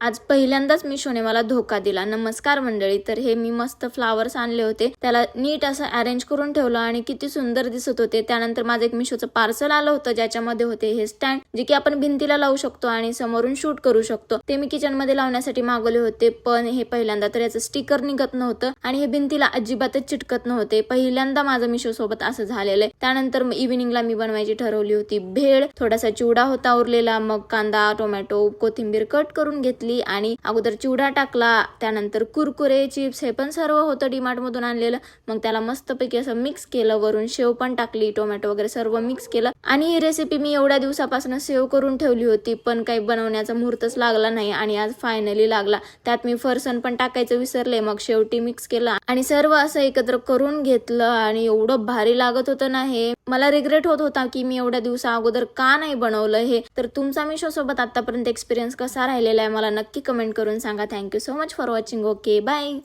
आज पहिल्यांदाच मिशोने मला धोका दिला. नमस्कार मंडळी. तर हे मी मस्त फ्लावर्स आणले होते. त्याला नीट असं अरेंज करून ठेवलं आणि किती सुंदर दिसत होते. त्यानंतर माझं एक मिशोचं पार्सल आलं होतं ज्याच्यामध्ये होते हे स्टँड, जे की आपण भिंतीला लावू शकतो आणि समोरून शूट करू शकतो. ते मी किचन मध्ये लावण्यासाठी मागवले होते, पण हे पहिल्यांदा तर याचं स्टिकर निघत नव्हतं आणि हे भिंतीला अजिबातच चिटकत नव्हते. पहिल्यांदा माझं मिशो सोबत असं झालेलं आहे. त्यानंतर इव्हिनिंगला मी बनवायची ठरवली होती भेळ. थोडासा चिवडा होता उरलेला, मग कांदा, टोमॅटो, कोथिंबीर कट करून घेतली आणि अगोदर चिवडा टाकला, त्यानंतर कुरकुरे, चिप्स हे पण सर्व होतं डीमार्ट मधून आणलेलं. मग त्याला मस्तपैकी असं मिक्स केलं, वरून शेव पण टाकली, टोमॅटो वगैरे सर्व मिक्स केलं. आणि ही रेसिपी मी एवढ्या दिवसापासून सेव्ह करून ठेवली होती, पण काही बनवण्याचा मुहूर्तच लागला नाही आणि आज फायनली लागला. त्यात मी फरसन पण टाकायचं विसरले, मग शेवटी मिक्स केलं आणि सर्व असं एकत्र करून घेतलं आणि एवढं भारी लागत होतं ना हे. मला रिग्रेट होत होता की मी एवढ्या दिवसा अगोदर का नाही बनवलं हे. तर तुमचा मिशो सोबत आतापर्यंत एक्सपिरियन्स कसा राहिलेला आहे मला नक्की कमेंट करून सांगा. Thank you so much for watching. Okay, bye.